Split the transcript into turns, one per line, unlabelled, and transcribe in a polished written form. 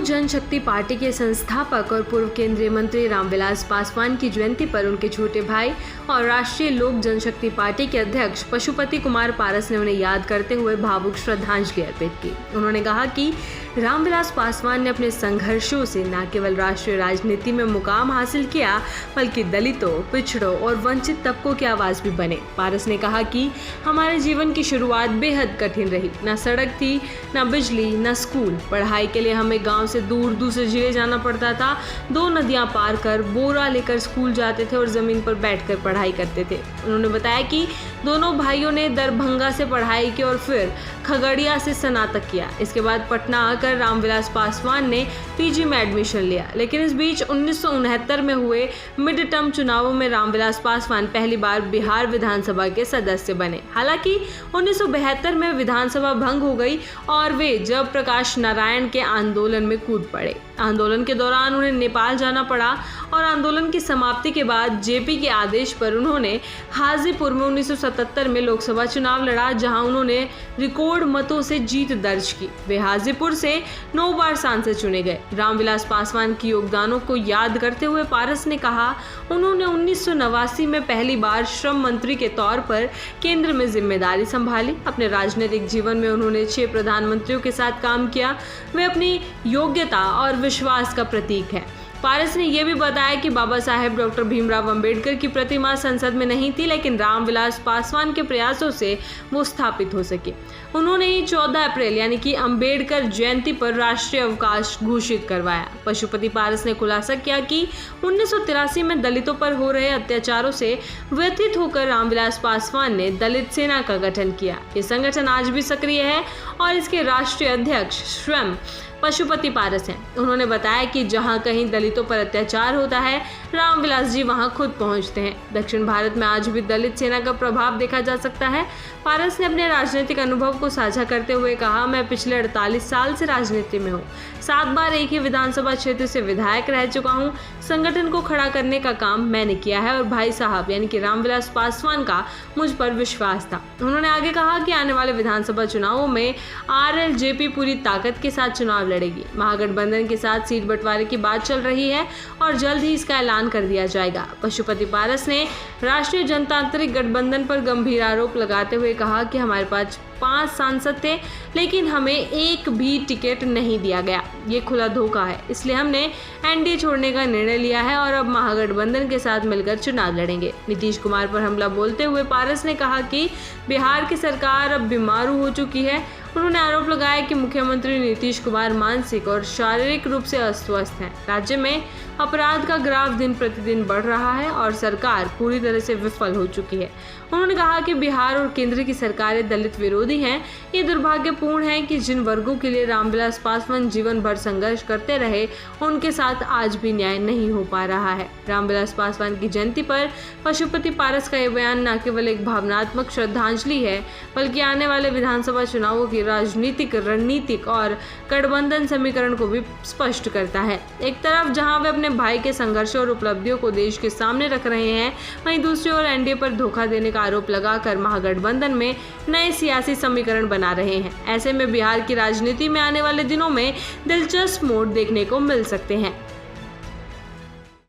लोक जनशक्ति पार्टी के संस्थापक और पूर्व केंद्रीय मंत्री रामविलास पासवान की जयंती पर उनके छोटे भाई और राष्ट्रीय लोक जनशक्ति पार्टी के अध्यक्ष पशुपति कुमार पारस ने उन्हें याद करते हुए भावुक श्रद्धांजलि अर्पित की। उन्होंने कहा कि रामविलास पासवान ने अपने संघर्षों से न केवल राष्ट्रीय राजनीति में मुकाम हासिल किया बल्कि दलितों, पिछड़ों और वंचित तबकों की आवाज भी बने। पारस ने कहा कि हमारे जीवन की शुरुआत बेहद कठिन रही। न सड़क थी, न बिजली, न स्कूल। पढ़ाई के लिए हमें गांव से दूर दूसरे जिले जाना पड़ता था। 2 नदियां पार कर बोरा लेकर स्कूल जाते थे और जमीन पर बैठकर पढ़ाई करते थे। उन्होंने बताया कि दोनों भाइयों ने दरभंगा से पढ़ाई की और फिर खगड़िया से स्नातक किया। इसके बाद पटना आकर रामविलास पासवान ने पीजी में एडमिशन लिया। लेकिन इस बीच 1969 में हुए मिड टर्म चुनावों में रामविलास पासवान पहली बार बिहार विधानसभा के सदस्य बने। हालांकि 1972 में विधानसभा भंग हो गई और वे जयप्रकाश नारायण के आंदोलन में कूद पड़े। आंदोलन के दौरान उन्हें नेपाल जाना पड़ा और आंदोलन की समाप्ति के बाद जेपी के आदेश पर उन्होंने हाजीपुर में 1977 में लोकसभा चुनाव लड़ा, जहां उन्होंने रिकॉर्ड मतों से जीत दर्ज की। वे हाजीपुर से 9 बार सांसद चुने गए। रामविलास पासवान के योगदानों को याद करते हुए पारस ने कहा, उन्होंने 1989 में पहली बार श्रम मंत्री के तौर पर केंद्र में जिम्मेदारी संभाली। अपने राजनीतिक जीवन में उन्होंने 6 प्रधानमंत्रियों के साथ काम किया। वे अपनी योग्यता और विश्वास का प्रतीक है। पारस ने यह भी बताया कि बाबा साहेब डॉक्टर भीमराव अंबेडकर की प्रतिमा संसद में नहीं थी, लेकिन रामविलास पासवान के प्रयासों से वो स्थापित हो सके। उन्होंने ही 14 अप्रैल यानी कि अंबेडकर जयंती पर राष्ट्रीय अवकाश घोषित करवाया। पशुपति पारस ने खुलासा किया कि 1983 में दलितों पर हो रहे अत्याचारों से व्यथित होकर रामविलास पासवान ने दलित सेना का गठन किया। ये संगठन आज भी सक्रिय है और इसके राष्ट्रीय अध्यक्ष स्वयं पशुपति पारस हैं। उन्होंने बताया कि जहां कहीं दलितों पर अत्याचार होता है, रामविलास जी वहां खुद पहुंचते हैं। दक्षिण भारत में आज भी दलित सेना का प्रभाव देखा जा सकता है। पारस ने अपने राजनीतिक अनुभव को साझा करते हुए कहा, मैं पिछले 48 साल से राजनीति में हूँ। 7 बार एक ही विधानसभा क्षेत्र से विधायक रह चुका हूँ। संगठन को खड़ा करने का काम मैंने किया है और भाई साहब यानी कि रामविलास पासवान का मुझ पर विश्वास था। उन्होंने आगे कहा कि आने वाले विधानसभा चुनावों में आरएलजेपी पूरी ताकत के साथ चुनाव लड़ेगी। महागठबंधन के साथ सीट बंटवारे की बात चल रही है और जल्द ही इसका ऐलान कर दिया जाएगा। पशुपति पारस ने राष्ट्रीय जनतांत्रिक गठबंधन पर गंभीर आरोप लगाते हुए कहा कि हमारे पास 5 सांसद थे, लेकिन हमें एक भी टिकट नहीं दिया गया। ये खुला धोखा है, इसलिए हमने एनडीए छोड़ने का निर्णय लिया है और अब महागठबंधन के साथ मिलकर चुनाव लड़ेंगे। नीतीश कुमार पर हमला बोलते हुए पारस ने कहा कि बिहार की सरकार अब बीमारू हो चुकी है। उन्होंने आरोप लगाया कि मुख्यमंत्री नीतीश कुमार मानसिक और शारीरिक रूप से अस्वस्थ हैं। राज्य में अपराध का ग्राफ दिन प्रतिदिन बढ़ रहा है और सरकार पूरी तरह से विफल हो चुकी है। उन्होंने कहा कि बिहार और केंद्र की सरकारें दलित विरोधी हैं। ये दुर्भाग्यपूर्ण है कि जिन वर्गों के लिए रामविलास पासवान जीवन भर संघर्ष करते रहे, उनके साथ आज भी न्याय नहीं हो पा रहा है। रामविलास पासवान की जयंती पर पशुपति पारस का यह बयान न केवल एक भावनात्मक श्रद्धांजलि है, बल्कि आने वाले विधानसभा चुनावों की राजनीतिक, रणनीतिक और गठबंधन समीकरण को भी स्पष्ट करता है। एक तरफ जहां वे अपने भाई के संघर्ष और उपलब्धियों को देश के सामने रख रहे हैं, वहीं दूसरी ओर एनडीए पर धोखा देने का आरोप लगाकर महागठबंधन में नए सियासी समीकरण बना रहे हैं। ऐसे में बिहार की राजनीति में आने वाले दिनों में दिलचस्प मोड़ देखने को मिल सकते हैं।